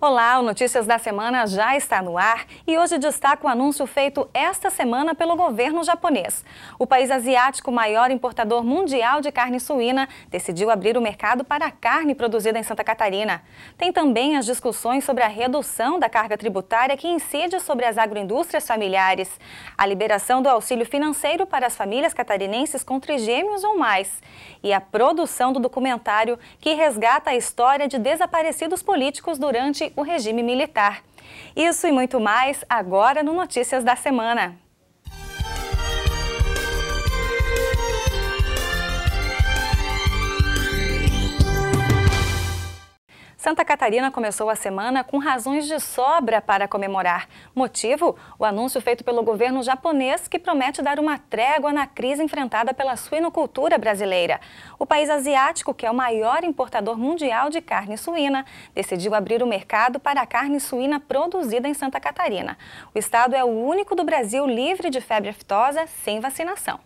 Olá, o Notícias da Semana já está no ar e hoje destaca o anúncio feito esta semana pelo governo japonês. O país asiático, maior importador mundial de carne suína, decidiu abrir o mercado para a carne produzida em Santa Catarina. Tem também as discussões sobre a redução da carga tributária que incide sobre as agroindústrias familiares, a liberação do auxílio financeiro para as famílias catarinenses com trigêmeos ou mais e a produção do documentário que resgata a história de desaparecidos políticos durante o regime militar. Isso e muito mais agora no Notícias da Semana. Santa Catarina começou a semana com razões de sobra para comemorar. Motivo? O anúncio feito pelo governo japonês que promete dar uma trégua na crise enfrentada pela suinocultura brasileira. O país asiático, que é o maior importador mundial de carne suína, decidiu abrir o mercado para a carne suína produzida em Santa Catarina. O estado é o único do Brasil livre de febre aftosa sem vacinação.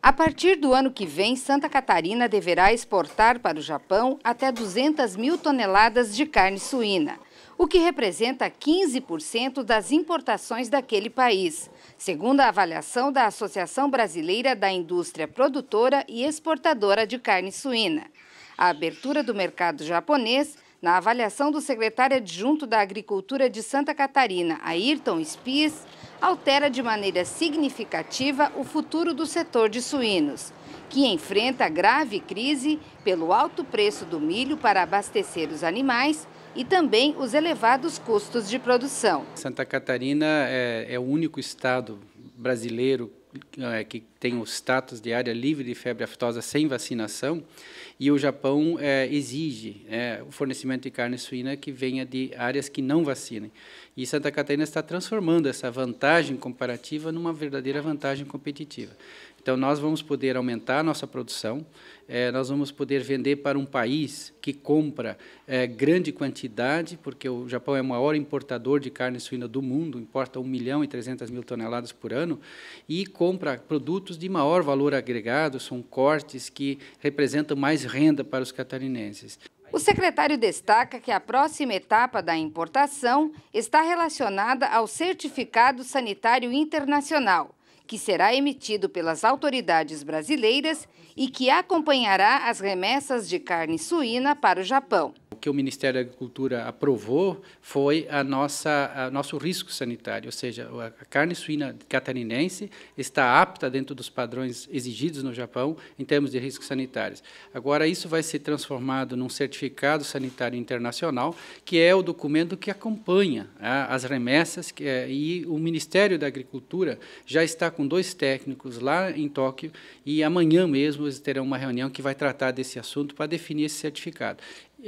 A partir do ano que vem, Santa Catarina deverá exportar para o Japão até 200 mil toneladas de carne suína, o que representa 15% das importações daquele país, segundo a avaliação da Associação Brasileira da Indústria Produtora e Exportadora de Carne Suína. A abertura do mercado japonês, na avaliação do secretário adjunto da Agricultura de Santa Catarina, Ayrton Spies, altera de maneira significativa o futuro do setor de suínos, que enfrenta grave crise pelo alto preço do milho para abastecer os animais e também os elevados custos de produção. Santa Catarina é o único estado brasileiro que tem o status de área livre de febre aftosa sem vacinação, e o Japão exige o fornecimento de carne suína que venha de áreas que não vacinem. E Santa Catarina está transformando essa vantagem comparativa numa verdadeira vantagem competitiva. Então, nós vamos poder aumentar a nossa produção, nós vamos poder vender para um país que compra grande quantidade, porque o Japão é o maior importador de carne suína do mundo, importa 1.300.000 toneladas por ano, e compra produtos de maior valor agregado, são cortes que representam mais renda para os catarinenses. O secretário destaca que a próxima etapa da importação está relacionada ao Certificado Sanitário Internacional, que será emitido pelas autoridades brasileiras e que acompanhará as remessas de carne suína para o Japão. O que o Ministério da Agricultura aprovou foi nosso risco sanitário, ou seja, a carne suína catarinense está apta dentro dos padrões exigidos no Japão em termos de riscos sanitários. Agora, isso vai ser transformado num certificado sanitário internacional, que é o documento que acompanha as remessas, e o Ministério da Agricultura já está com 2 técnicos lá em Tóquio, e amanhã mesmo eles terão uma reunião que vai tratar desse assunto para definir esse certificado.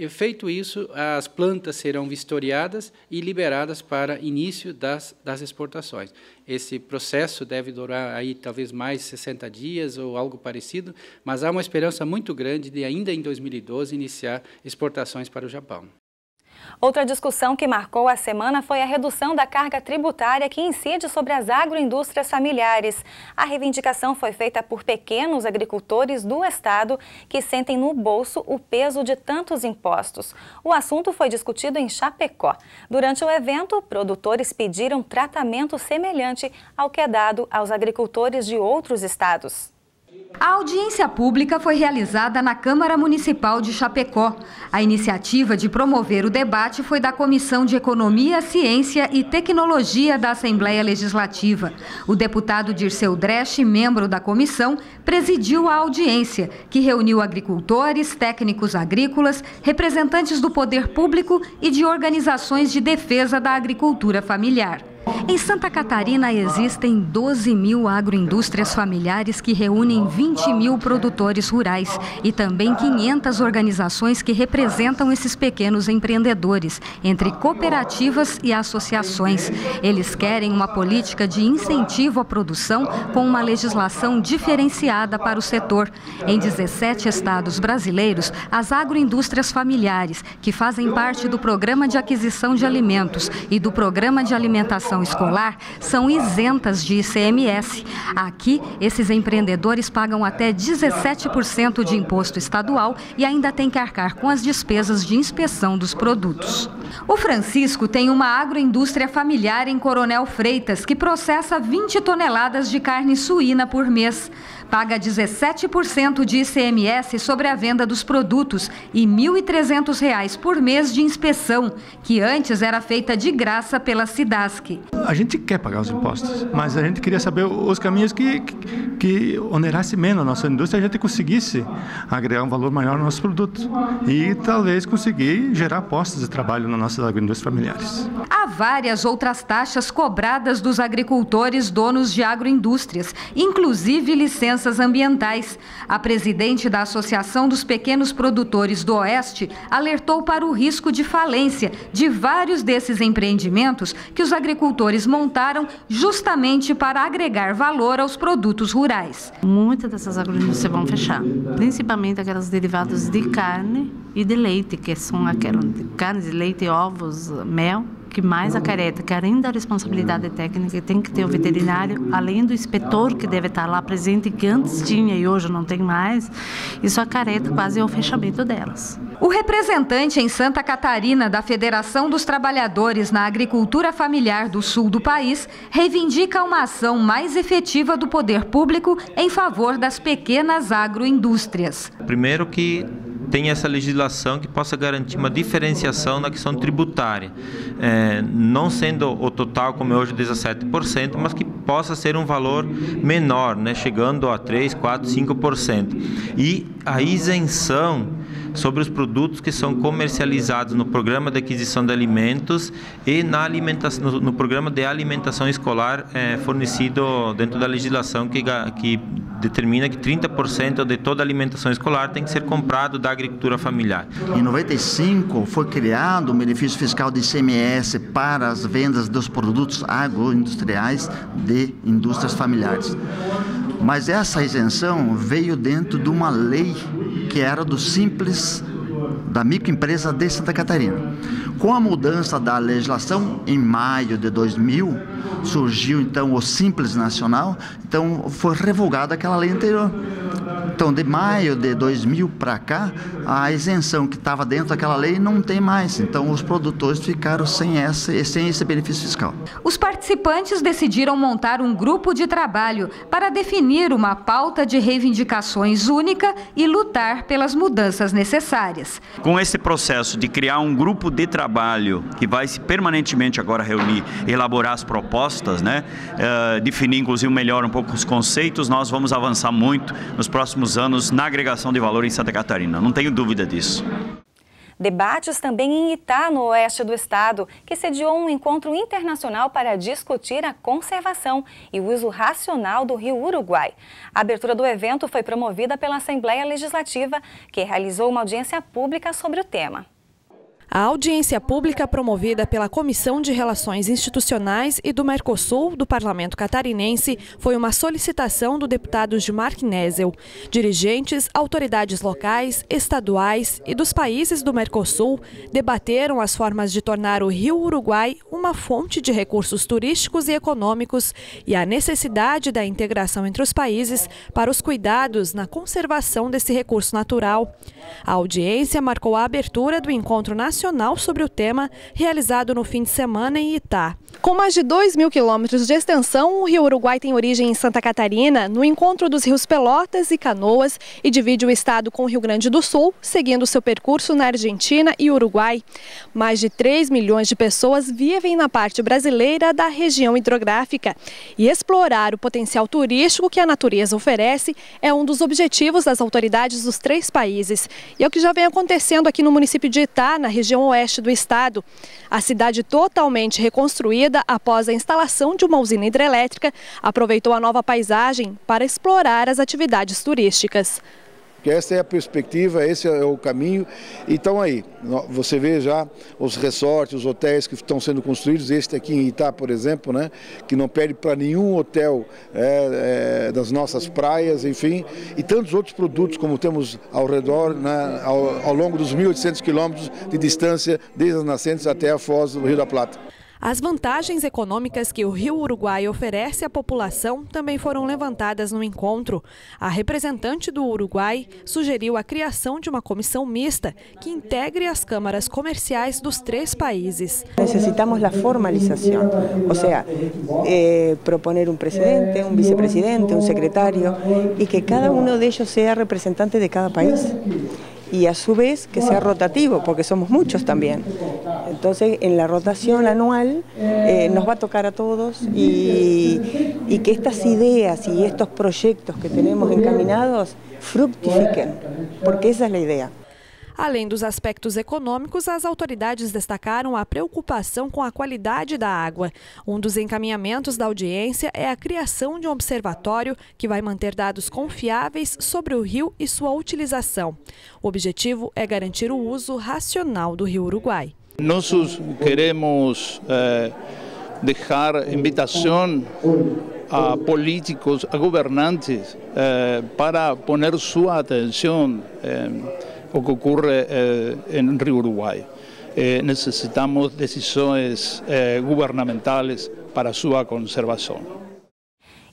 Feito isso, as plantas serão vistoriadas e liberadas para início das exportações. Esse processo deve durar aí talvez mais 60 dias ou algo parecido, mas há uma esperança muito grande de ainda em 2012 iniciar exportações para o Japão. Outra discussão que marcou a semana foi a redução da carga tributária que incide sobre as agroindústrias familiares. A reivindicação foi feita por pequenos agricultores do estado que sentem no bolso o peso de tantos impostos. O assunto foi discutido em Chapecó. Durante o evento, produtores pediram tratamento semelhante ao que é dado aos agricultores de outros estados. A audiência pública foi realizada na Câmara Municipal de Chapecó. A iniciativa de promover o debate foi da Comissão de Economia, Ciência e Tecnologia da Assembleia Legislativa. O deputado Dirceu Dresch, membro da comissão, presidiu a audiência, que reuniu agricultores, técnicos agrícolas, representantes do poder público e de organizações de defesa da agricultura familiar. Em Santa Catarina existem 12 mil agroindústrias familiares que reúnem 20 mil produtores rurais e também 500 organizações que representam esses pequenos empreendedores, entre cooperativas e associações. Eles querem uma política de incentivo à produção com uma legislação diferenciada para o setor. Em 17 estados brasileiros, as agroindústrias familiares, que fazem parte do Programa de Aquisição de Alimentos e do Programa de Alimentação alimentação escolar são isentas de ICMS. Aqui, esses empreendedores pagam até 17% de imposto estadual e ainda têm que arcar com as despesas de inspeção dos produtos. O Francisco tem uma agroindústria familiar em Coronel Freitas, que processa 20 toneladas de carne suína por mês. Paga 17% de ICMS sobre a venda dos produtos e R$ 1.300 por mês de inspeção, que antes era feita de graça pela SIDASC. A gente quer pagar os impostos, mas a gente queria saber os caminhos que onerasse menos a nossa indústria e a gente conseguisse agregar um valor maior no nosso produto e talvez conseguir gerar postos de trabalho nas nossas agroindústrias familiares. Há várias outras taxas cobradas dos agricultores donos de agroindústrias, inclusive licenças ambientais. A presidente da Associação dos Pequenos Produtores do Oeste alertou para o risco de falência de vários desses empreendimentos que os agricultores montaram justamente para agregar valor aos produtos rurais. Muitas dessas agroindústrias vão fechar, principalmente aquelas derivadas de carne e de leite, que são aquelas carne de leite, ovos, mel, que mais acarreta, que além da responsabilidade técnica, tem que ter o veterinário, além do inspetor que deve estar lá presente, que antes tinha e hoje não tem mais, isso acarreta quase o fechamento delas. O representante em Santa Catarina da Federação dos Trabalhadores na Agricultura Familiar do Sul do país reivindica uma ação mais efetiva do poder público em favor das pequenas agroindústrias. Primeiro que tem essa legislação que possa garantir uma diferenciação na questão tributária, não sendo o total como é hoje 17%, mas que possa ser um valor menor, né, chegando a 3%, 4%, 5%. E a isenção sobre os produtos que são comercializados no programa de aquisição de alimentos e na alimentação, no programa de alimentação escolar fornecido dentro da legislação que determina que 30% de toda a alimentação escolar tem que ser comprado da agricultura familiar. Em 95 foi criado um benefício fiscal de ICMS para as vendas dos produtos agroindustriais de indústrias familiares. Mas essa isenção veio dentro de uma lei que era do Simples, da microempresa de Santa Catarina. Com a mudança da legislação, em maio de 2000, surgiu então o Simples Nacional, então foi revogada aquela lei anterior. Então, de maio de 2000 para cá, a isenção que estava dentro daquela lei não tem mais. Então, os produtores ficaram sem esse benefício fiscal. Os participantes decidiram montar um grupo de trabalho para definir uma pauta de reivindicações única e lutar pelas mudanças necessárias. Com esse processo de criar um grupo de trabalho que vai se permanentemente agora reunir, elaborar as propostas, né, definir inclusive melhor um pouco os conceitos, nós vamos avançar muito nos próximos anos na agregação de valor em Santa Catarina, não tenho dúvida disso. Debates também em Itá, no oeste do estado, que sediou um encontro internacional para discutir a conservação e o uso racional do rio Uruguai. A abertura do evento foi promovida pela Assembleia Legislativa, que realizou uma audiência pública sobre o tema. A audiência pública promovida pela Comissão de Relações Institucionais e do Mercosul do Parlamento Catarinense foi uma solicitação do deputado Gilmar Knezzel. Dirigentes, autoridades locais, estaduais e dos países do Mercosul debateram as formas de tornar o rio Uruguai uma fonte de recursos turísticos e econômicos e a necessidade da integração entre os países para os cuidados na conservação desse recurso natural. A audiência marcou a abertura do encontro nacional sobre o tema, realizado no fim de semana em Itá. Com mais de 2.000 quilômetros de extensão, o rio Uruguai tem origem em Santa Catarina, no encontro dos rios Pelotas e Canoas, e divide o estado com o Rio Grande do Sul, seguindo seu percurso na Argentina e Uruguai. Mais de 3 milhões de pessoas vivem na parte brasileira da região hidrográfica. E explorar o potencial turístico que a natureza oferece é um dos objetivos das autoridades dos 3 países. E é o que já vem acontecendo aqui no município de Itá, na região oeste do estado. A cidade totalmente reconstruída após a instalação de uma usina hidrelétrica aproveitou a nova paisagem para explorar as atividades turísticas. Essa é a perspectiva, esse é o caminho. Então aí, você vê já os resorts, os hotéis que estão sendo construídos, este aqui em Itá, por exemplo, né, que não perde para nenhum hotel das nossas praias, enfim, e tantos outros produtos como temos ao redor, né, ao longo dos 1.800 quilômetros de distância, desde as nascentes até a foz do Rio da Plata. As vantagens econômicas que o Rio Uruguai oferece à população também foram levantadas no encontro. A representante do Uruguai sugeriu a criação de uma comissão mista que integre as câmaras comerciais dos 3 países. Necesitamos a formalização, ou seja, proponer um presidente, um vicepresidente, um secretário e que cada um deles seja representante de cada país. Y a su vez que sea rotativo, porque somos muchos también. Entonces, en la rotación anual nos va a tocar a todos y que estas ideas y estos proyectos que tenemos encaminados fructifiquen, porque esa es la idea. Além dos aspectos econômicos, as autoridades destacaram a preocupação com a qualidade da água. Um dos encaminhamentos da audiência é a criação de um observatório que vai manter dados confiáveis sobre o rio e sua utilização. O objetivo é garantir o uso racional do Rio Uruguai. Nós queremos deixar invitação a políticos, a governantes, para poner sua atenção o que ocorre em Rio Uruguai. Necessitamos decisões governamentais para sua conservação.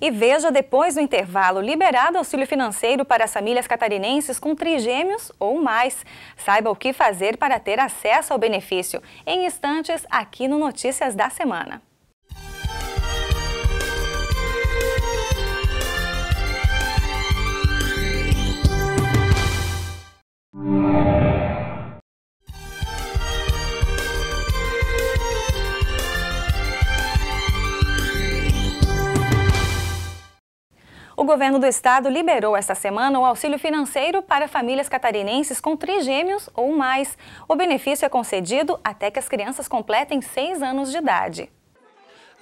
E veja depois do intervalo, liberado auxílio financeiro para as famílias catarinenses com trigêmeos ou mais. Saiba o que fazer para ter acesso ao benefício. Em instantes, aqui no Notícias da Semana. O governo do estado liberou esta semana o auxílio financeiro para famílias catarinenses com trigêmeos ou mais. O benefício é concedido até que as crianças completem 6 anos de idade.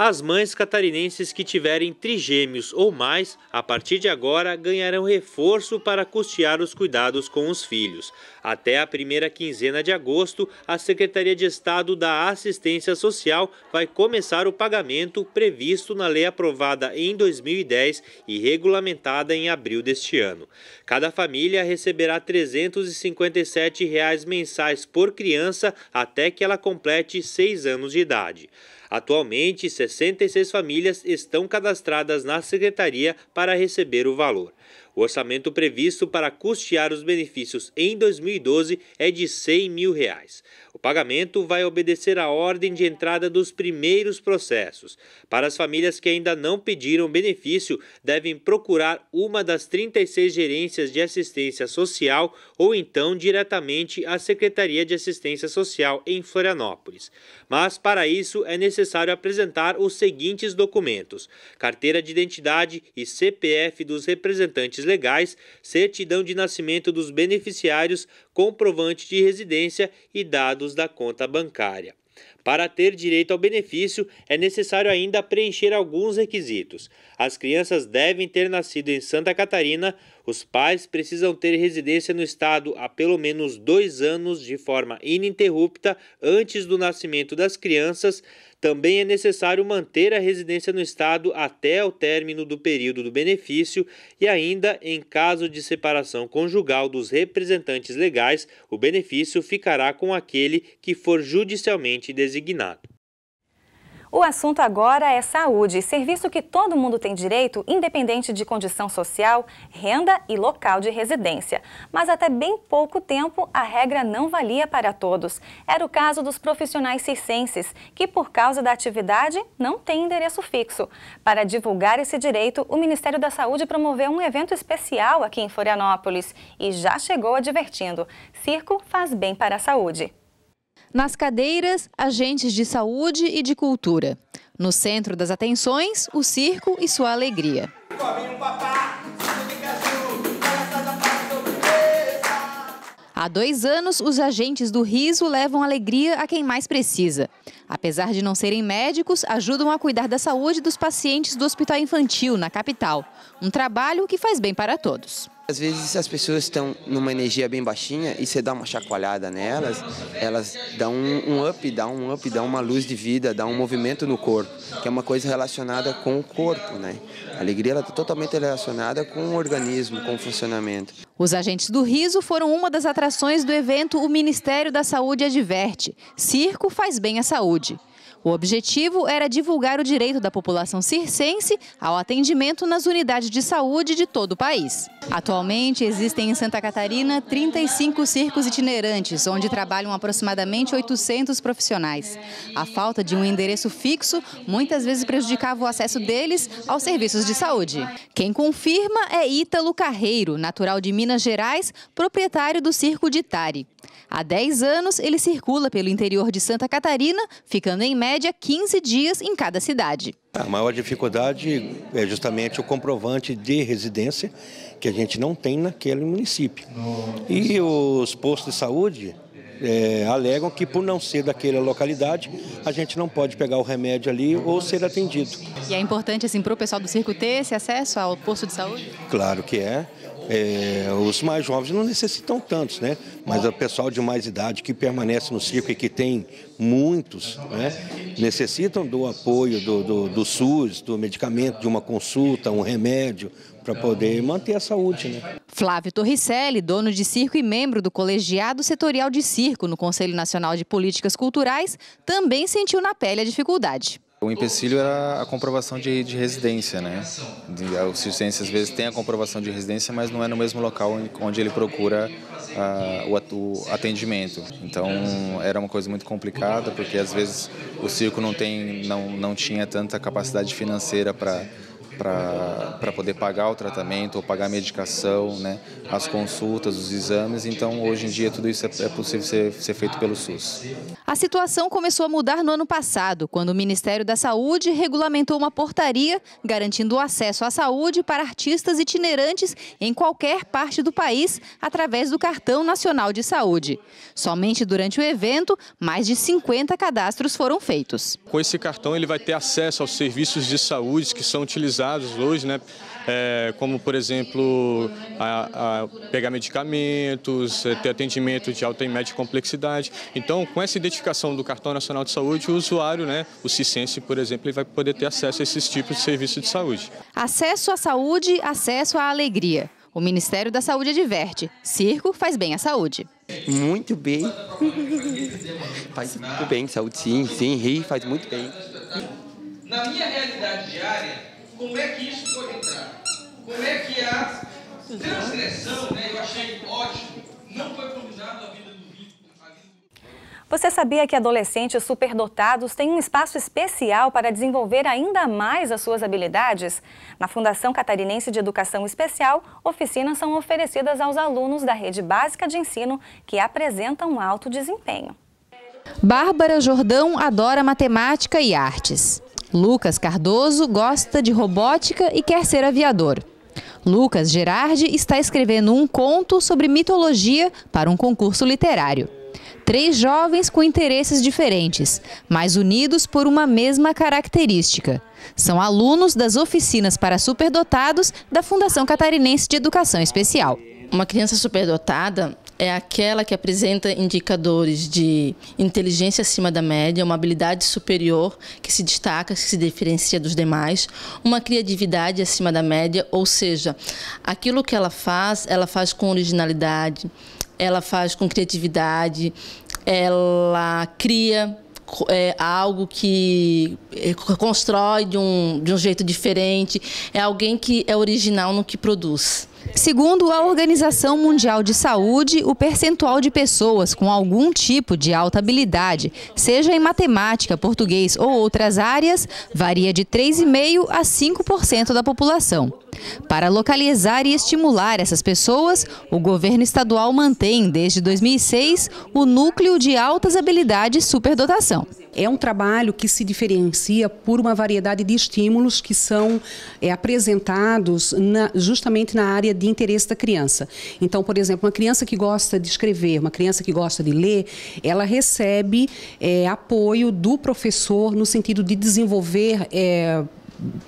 As mães catarinenses que tiverem trigêmeos ou mais, a partir de agora, ganharão reforço para custear os cuidados com os filhos. Até a primeira quinzena de agosto, a Secretaria de Estado da Assistência Social vai começar o pagamento previsto na lei aprovada em 2010 e regulamentada em abril deste ano. Cada família receberá R$ 357 mensais por criança até que ela complete 6 anos de idade. Atualmente, 66 famílias estão cadastradas na Secretaria para receber o valor. O orçamento previsto para custear os benefícios em 2012 é de R$ 100 mil. O pagamento vai obedecer à ordem de entrada dos primeiros processos. Para as famílias que ainda não pediram benefício, devem procurar uma das 36 gerências de assistência social ou então diretamente à Secretaria de Assistência Social em Florianópolis. Mas, para isso, é necessário apresentar os seguintes documentos: carteira de identidade e CPF dos representantes legais, certidão de nascimento dos beneficiários, comprovante de residência e dados da conta bancária. Para ter direito ao benefício, é necessário ainda preencher alguns requisitos. As crianças devem ter nascido em Santa Catarina, os pais precisam ter residência no estado há pelo menos 2 anos de forma ininterrupta antes do nascimento das crianças. Também é necessário manter a residência no estado até o término do período do benefício e ainda, em caso de separação conjugal dos representantes legais, o benefício ficará com aquele que for judicialmente designado. O assunto agora é saúde, serviço que todo mundo tem direito, independente de condição social, renda e local de residência. Mas até bem pouco tempo, a regra não valia para todos. Era o caso dos profissionais circenses, que por causa da atividade não têm endereço fixo. Para divulgar esse direito, o Ministério da Saúde promoveu um evento especial aqui em Florianópolis e já chegou advertindo: circo faz bem para a saúde. Nas cadeiras, agentes de saúde e de cultura. No centro das atenções, o circo e sua alegria. Há 2 anos, os agentes do riso levam alegria a quem mais precisa. Apesar de não serem médicos, ajudam a cuidar da saúde dos pacientes do Hospital Infantil, na capital. Um trabalho que faz bem para todos. Às vezes as pessoas estão numa energia bem baixinha e você dá uma chacoalhada nelas, elas dão um up, dão uma luz de vida, dão um movimento no corpo, que é uma coisa relacionada com o corpo, né? A alegria está totalmente relacionada com o organismo, com o funcionamento. Os agentes do riso foram uma das atrações do evento O Ministério da Saúde Adverte. Circo faz bem à saúde. O objetivo era divulgar o direito da população circense ao atendimento nas unidades de saúde de todo o país. Atualmente, existem em Santa Catarina 35 circos itinerantes, onde trabalham aproximadamente 800 profissionais. A falta de um endereço fixo muitas vezes prejudicava o acesso deles aos serviços de saúde. Quem confirma é Ítalo Carreiro, natural de Minas Gerais, proprietário do Circo de Itari. Há 10 anos, ele circula pelo interior de Santa Catarina, ficando em média 15 dias em cada cidade. A maior dificuldade é justamente o comprovante de residência que a gente não tem naquele município. E os postos de saúde alegam que, por não ser daquela localidade, a gente não pode pegar o remédio ali ou ser atendido. E é importante assim, para o pessoal do circo ter esse acesso ao posto de saúde? Claro que é. Os mais jovens não necessitam tantos, né? Mas o pessoal de mais idade que permanece no circo e que tem muitos, né? Necessitam do apoio do SUS, do medicamento, de uma consulta, um remédio, para poder manter a saúde, né? Flávio Torricelli, dono de circo e membro do Colegiado Setorial de Circo no Conselho Nacional de Políticas Culturais, também sentiu na pele a dificuldade. O empecilho era a comprovação de residência, né? O circense às vezes tem a comprovação de residência, mas não é no mesmo local onde ele procura o atendimento. Então era uma coisa muito complicada, porque às vezes o circo não tinha tanta capacidade financeira para poder pagar o tratamento ou pagar a medicação, né, as consultas, os exames. Então, hoje em dia, tudo isso é possível ser feito pelo SUS. A situação começou a mudar no ano passado, quando o Ministério da Saúde regulamentou uma portaria garantindo o acesso à saúde para artistas itinerantes em qualquer parte do país através do Cartão Nacional de Saúde. Somente durante o evento, mais de 50 cadastros foram feitos. Com esse cartão, ele vai ter acesso aos serviços de saúde que são utilizados hoje, né? Como, por exemplo, pegar medicamentos, ter atendimento de alta e média complexidade. Então, com essa identificação do Cartão Nacional de Saúde, o usuário, né, o circense, por exemplo, ele vai poder ter acesso a esses tipos de serviços de saúde. Acesso à saúde, acesso à alegria. O Ministério da Saúde adverte: circo faz bem à saúde. Muito bem. Faz muito bem, saúde sim, rir faz muito bem. Na minha realidade diária, como é que isso pode entrar? Como é que a transgressão, né, eu achei ótimo, não foi combinado a vida do rico. Você sabia que adolescentes superdotados têm um espaço especial para desenvolver ainda mais as suas habilidades? Na Fundação Catarinense de Educação Especial, oficinas são oferecidas aos alunos da rede básica de ensino que apresentam alto desempenho. Bárbara Jordão adora matemática e artes. Lucas Cardoso gosta de robótica e quer ser aviador. Lucas Gerardi está escrevendo um conto sobre mitologia para um concurso literário. 3 jovens com interesses diferentes, mas unidos por uma mesma característica. São alunos das oficinas para superdotados da Fundação Catarinense de Educação Especial. Uma criança superdotada é aquela que apresenta indicadores de inteligência acima da média, uma habilidade superior que se destaca, que se diferencia dos demais, uma criatividade acima da média, ou seja, aquilo que ela faz com originalidade, ela faz com criatividade, ela cria algo que constrói de um jeito diferente, é alguém que é original no que produz. Segundo a Organização Mundial de Saúde, o percentual de pessoas com algum tipo de alta habilidade, seja em matemática, português ou outras áreas, varia de 3,5% a 5% da população. Para localizar e estimular essas pessoas, o governo estadual mantém, desde 2006, o Núcleo de Altas Habilidades Superdotação. É um trabalho que se diferencia por uma variedade de estímulos que são apresentados justamente na área de interesse da criança. Então, por exemplo, uma criança que gosta de escrever, uma criança que gosta de ler, ela recebe apoio do professor no sentido de desenvolver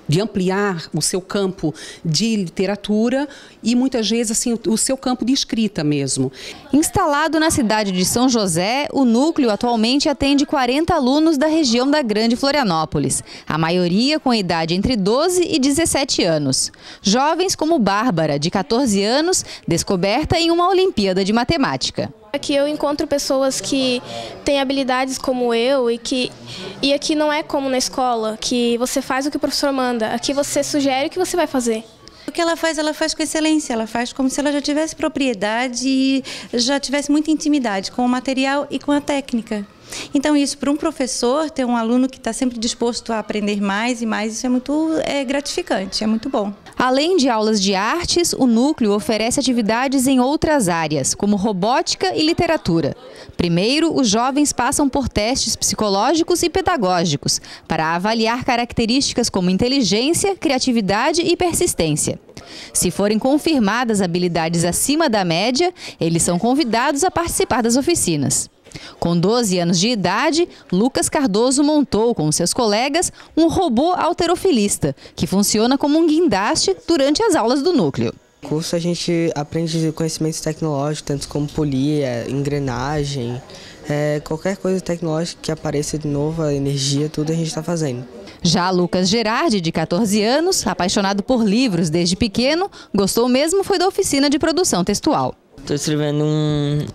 de ampliar o seu campo de literatura e muitas vezes assim, o seu campo de escrita mesmo. Instalado na cidade de São José, o núcleo atualmente atende 40 alunos da região da Grande Florianópolis, a maioria com idade entre 12 e 17 anos. Jovens como Bárbara, de 14 anos, descoberta em uma Olimpíada de Matemática. Aqui eu encontro pessoas que têm habilidades como eu e aqui não é como na escola, que você faz o que o professor manda. Aqui você sugere o que você vai fazer. O que ela faz com excelência, ela faz como se ela já tivesse propriedade e já tivesse muita intimidade com o material e com a técnica. Então isso, para um professor, ter um aluno que está sempre disposto a aprender mais e mais, isso é muito gratificante, é muito bom. Além de aulas de artes, o núcleo oferece atividades em outras áreas, como robótica e literatura. Primeiro, os jovens passam por testes psicológicos e pedagógicos para avaliar características como inteligência, criatividade e persistência. Se forem confirmadas habilidades acima da média, eles são convidados a participar das oficinas. Com 12 anos de idade, Lucas Cardoso montou com seus colegas um robô halterofilista, que funciona como um guindaste durante as aulas do núcleo. No curso a gente aprende conhecimentos tecnológicos, tanto como polia, engrenagem, qualquer coisa tecnológica que apareça de novo, a energia, tudo a gente está fazendo. Já Lucas Gerardi, de 14 anos, apaixonado por livros desde pequeno, gostou mesmo foi da oficina de produção textual. Estou escrevendo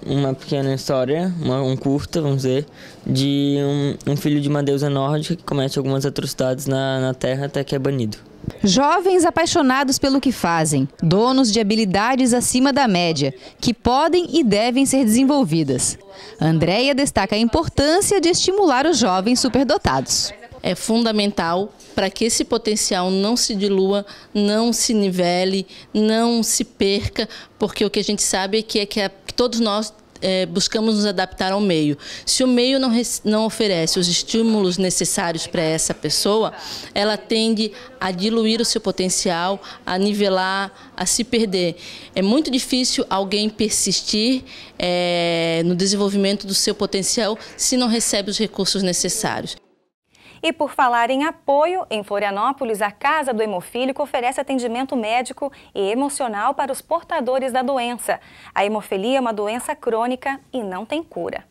uma pequena história, um curta, vamos dizer, de um filho de uma deusa nórdica que comete algumas atrocidades na Terra até que é banido. Jovens apaixonados pelo que fazem, donos de habilidades acima da média, que podem e devem ser desenvolvidas. Andréia destaca a importância de estimular os jovens superdotados. É fundamental para que esse potencial não se dilua, não se nivele, não se perca, porque o que a gente sabe é que todos nós buscamos nos adaptar ao meio. Se o meio não oferece os estímulos necessários para essa pessoa, ela tende a diluir o seu potencial, a nivelar, a se perder. É muito difícil alguém persistir no desenvolvimento do seu potencial se não recebe os recursos necessários. E por falar em apoio, em Florianópolis, a Casa do Hemofílico oferece atendimento médico e emocional para os portadores da doença. A hemofilia é uma doença crônica e não tem cura.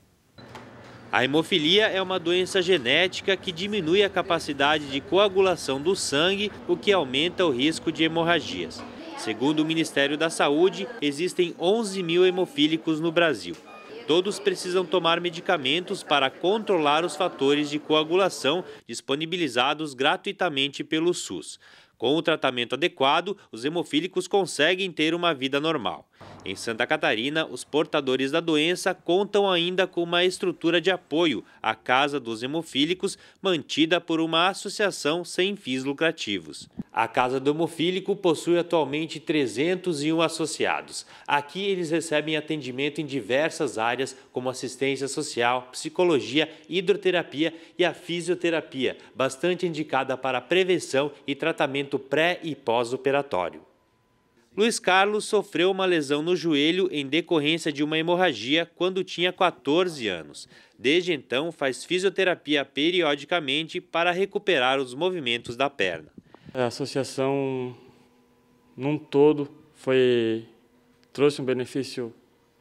A hemofilia é uma doença genética que diminui a capacidade de coagulação do sangue, o que aumenta o risco de hemorragias. Segundo o Ministério da Saúde, existem 11 mil hemofílicos no Brasil. Todos precisam tomar medicamentos para controlar os fatores de coagulação disponibilizados gratuitamente pelo SUS. Com o tratamento adequado, os hemofílicos conseguem ter uma vida normal. Em Santa Catarina, os portadores da doença contam ainda com uma estrutura de apoio, a Casa dos Hemofílicos, mantida por uma associação sem fins lucrativos. A Casa do Hemofílico possui atualmente 301 associados. Aqui eles recebem atendimento em diversas áreas, como assistência social, psicologia, hidroterapia e a fisioterapia, bastante indicada para prevenção e tratamento pré- e pós-operatório. Luiz Carlos sofreu uma lesão no joelho em decorrência de uma hemorragia quando tinha 14 anos. Desde então, faz fisioterapia periodicamente para recuperar os movimentos da perna. A associação, num todo, trouxe um benefício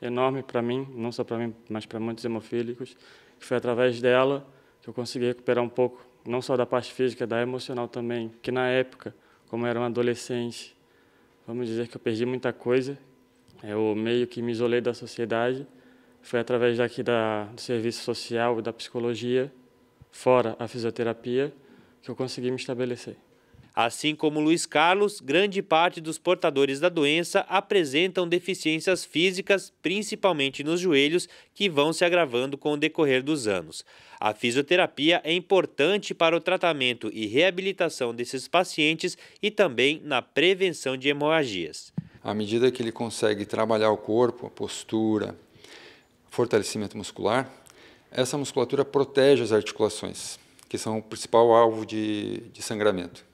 enorme para mim, não só para mim, mas para muitos hemofílicos, que foi através dela que eu consegui recuperar um pouco, não só da parte física, da emocional também, que na época, como era um adolescente, vamos dizer que eu perdi muita coisa, eu meio que me isolei da sociedade, foi através daqui do serviço social e da psicologia, fora a fisioterapia, que eu consegui me estabelecer. Assim como Luiz Carlos, grande parte dos portadores da doença apresentam deficiências físicas, principalmente nos joelhos, que vão se agravando com o decorrer dos anos. A fisioterapia é importante para o tratamento e reabilitação desses pacientes e também na prevenção de hemorragias. À medida que ele consegue trabalhar o corpo, a postura, fortalecimento muscular, essa musculatura protege as articulações, que são o principal alvo de sangramento.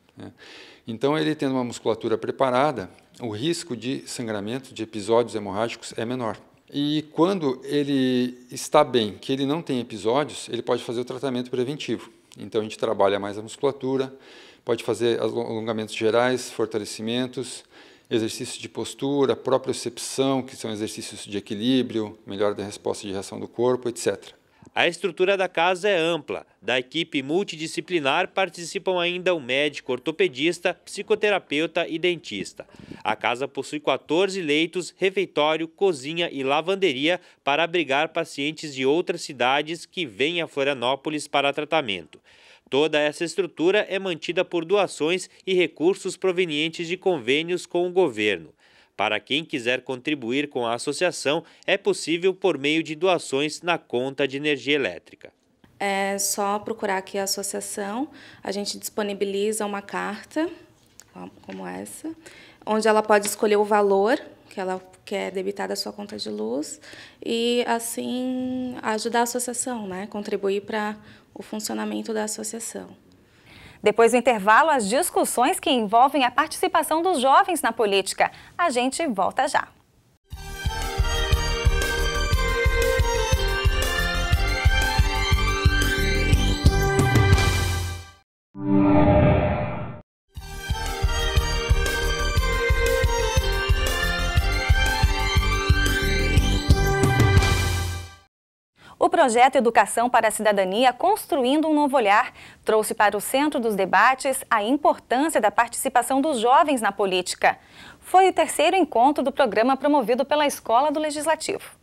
Então, ele tendo uma musculatura preparada, o risco de sangramento, de episódios hemorrágicos é menor. E quando ele está bem, que ele não tem episódios, ele pode fazer o tratamento preventivo. Então, a gente trabalha mais a musculatura, pode fazer alongamentos gerais, fortalecimentos, exercícios de postura, propriocepção, que são exercícios de equilíbrio, melhora da resposta de reação do corpo, etc. A estrutura da casa é ampla. Da equipe multidisciplinar participam ainda o médico, ortopedista, psicoterapeuta e dentista. A casa possui 14 leitos, refeitório, cozinha e lavanderia para abrigar pacientes de outras cidades que vêm a Florianópolis para tratamento. Toda essa estrutura é mantida por doações e recursos provenientes de convênios com o governo. Para quem quiser contribuir com a associação, é possível por meio de doações na conta de energia elétrica. É só procurar aqui a associação, a gente disponibiliza uma carta, como essa, onde ela pode escolher o valor que ela quer debitar da sua conta de luz e, assim, ajudar a associação, né? Contribuir para o funcionamento da associação. Depois do intervalo, as discussões que envolvem a participação dos jovens na política. A gente volta já. O projeto Educação para a Cidadania, Construindo um Novo Olhar, trouxe para o centro dos debates a importância da participação dos jovens na política. Foi o terceiro encontro do programa promovido pela Escola do Legislativo.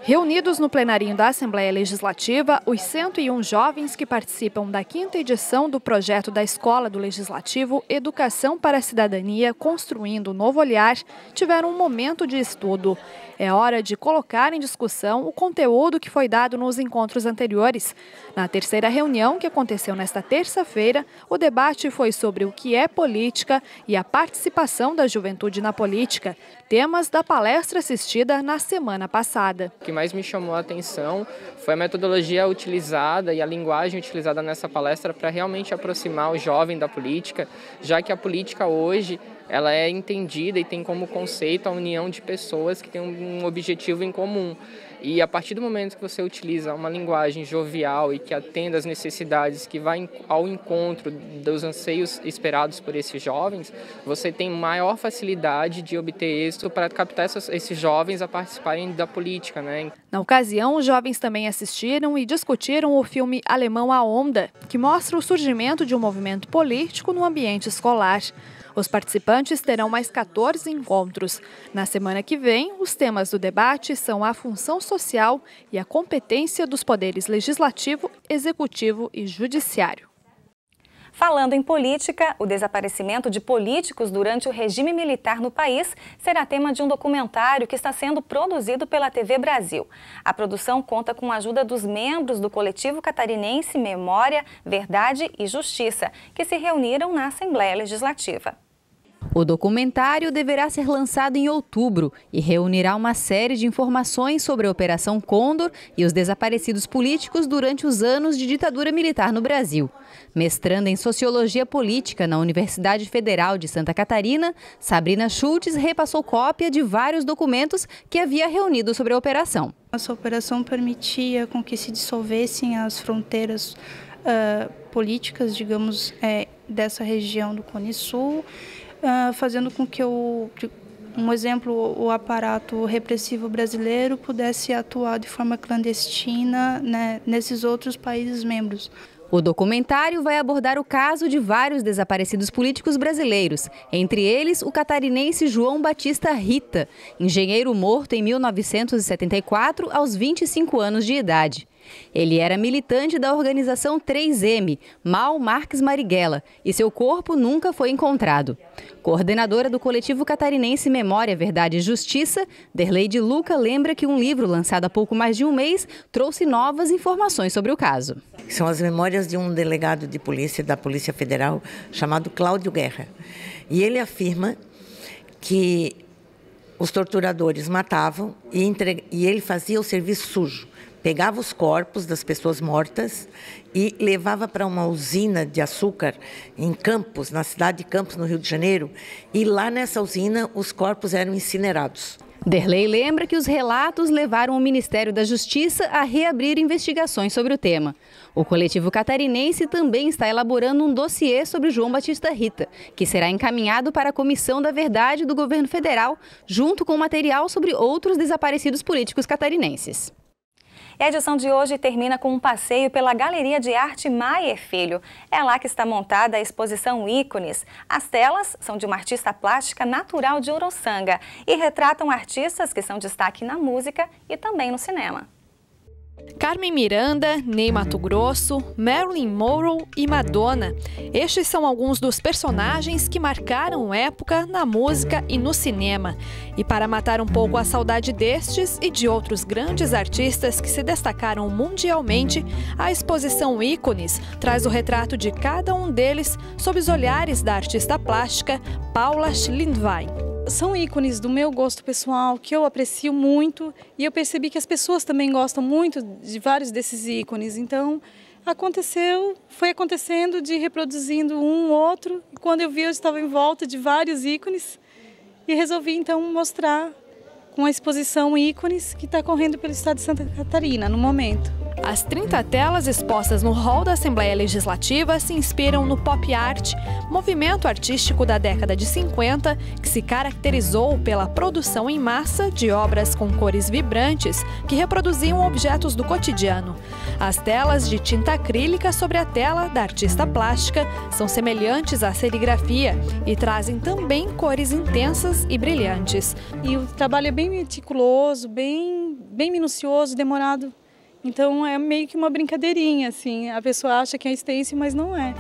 Reunidos no plenarinho da Assembleia Legislativa, os 101 jovens que participam da 5ª edição do projeto da Escola do Legislativo Educação para a Cidadania, Construindo um Novo Olhar, tiveram um momento de estudo. É hora de colocar em discussão o conteúdo que foi dado nos encontros anteriores. Na terceira reunião, que aconteceu nesta terça-feira, o debate foi sobre o que é política e a participação da juventude na política, temas da palestra assistida na semana passada. O que mais me chamou a atenção foi a metodologia utilizada e a linguagem utilizada nessa palestra para realmente aproximar o jovem da política, já que a política hoje ela é entendida e tem como conceito a união de pessoas que têm um objetivo em comum. E a partir do momento que você utiliza uma linguagem jovial e que atenda às necessidades, que vai ao encontro dos anseios esperados por esses jovens, você tem maior facilidade de obter êxito para captar esses jovens a participarem da política, né? Na ocasião, os jovens também assistiram e discutiram o filme alemão A Onda, que mostra o surgimento de um movimento político no ambiente escolar. Os participantes terão mais 14 encontros. Na semana que vem, os temas do debate são a função social e a competência dos poderes legislativo, executivo e judiciário. Falando em política, o desaparecimento de políticos durante o regime militar no país será tema de um documentário que está sendo produzido pela TV Brasil. A produção conta com a ajuda dos membros do coletivo catarinense Memória, Verdade e Justiça, que se reuniram na Assembleia Legislativa. O documentário deverá ser lançado em outubro e reunirá uma série de informações sobre a Operação Condor e os desaparecidos políticos durante os anos de ditadura militar no Brasil. Mestranda em Sociologia Política na Universidade Federal de Santa Catarina, Sabrina Schultz repassou cópia de vários documentos que havia reunido sobre a operação. Essa operação permitia com que se dissolvessem as fronteiras políticas, digamos, dessa região do Cone Sul, fazendo com que, um exemplo, o aparato repressivo brasileiro pudesse atuar de forma clandestina, né, nesses outros países membros. O documentário vai abordar o caso de vários desaparecidos políticos brasileiros, entre eles o catarinense João Batista Rita, engenheiro morto em 1974 aos 25 anos de idade. Ele era militante da organização 3M, Mal Marques Marighella, e seu corpo nunca foi encontrado. Coordenadora do coletivo catarinense Memória, Verdade e Justiça, Derleide Luca lembra que um livro lançado há pouco mais de um mês trouxe novas informações sobre o caso. São as memórias de um delegado de polícia da Polícia Federal chamado Cláudio Guerra. E ele afirma que os torturadores matavam e ele fazia o serviço sujo. Pegava os corpos das pessoas mortas e levava para uma usina de açúcar em Campos, na cidade de Campos, no Rio de Janeiro, e lá nessa usina os corpos eram incinerados. Derlei lembra que os relatos levaram o Ministério da Justiça a reabrir investigações sobre o tema. O coletivo catarinense também está elaborando um dossiê sobre João Batista Rita, que será encaminhado para a Comissão da Verdade do Governo Federal, junto com material sobre outros desaparecidos políticos catarinenses. E a edição de hoje termina com um passeio pela Galeria de Arte Maier Filho. É lá que está montada a exposição Ícones. As telas são de uma artista plástica natural de Uruçanga e retratam artistas que são destaque na música e também no cinema. Carmen Miranda, Ney Matogrosso, Marilyn Monroe e Madonna. Estes são alguns dos personagens que marcaram época na música e no cinema. E para matar um pouco a saudade destes e de outros grandes artistas que se destacaram mundialmente, a exposição Ícones traz o retrato de cada um deles sob os olhares da artista plástica Paula Schliendwein. São ícones do meu gosto pessoal, que eu aprecio muito, e eu percebi que as pessoas também gostam muito de vários desses ícones. Então, foi acontecendo de reproduzindo um outro, e quando eu vi eu estava em volta de vários ícones e resolvi então mostrar com a exposição Ícones que está correndo pelo estado de Santa Catarina no momento. As 30 telas expostas no hall da Assembleia Legislativa se inspiram no pop art, movimento artístico da década de 50, que se caracterizou pela produção em massa de obras com cores vibrantes que reproduziam objetos do cotidiano. As telas de tinta acrílica sobre a tela da artista plástica são semelhantes à serigrafia e trazem também cores intensas e brilhantes. E o trabalho é bem meticuloso, bem minucioso, demorado. Então é meio que uma brincadeirinha, assim. A pessoa acha que é stencil, mas não é.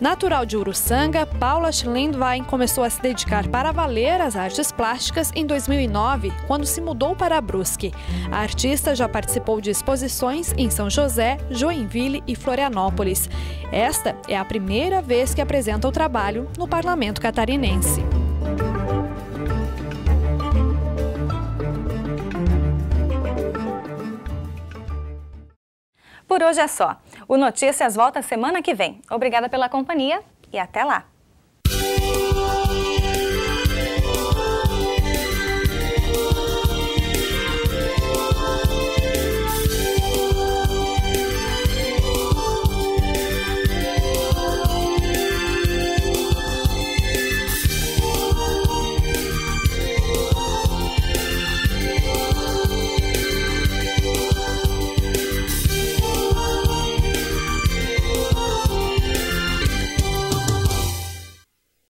Natural de Uruçanga, Paula Schliendwein começou a se dedicar para valer às artes plásticas em 2009, quando se mudou para Brusque. A artista já participou de exposições em São José, Joinville e Florianópolis. Esta é a primeira vez que apresenta o trabalho no Parlamento Catarinense. Por hoje é só. O Notícias volta semana que vem. Obrigada pela companhia e até lá!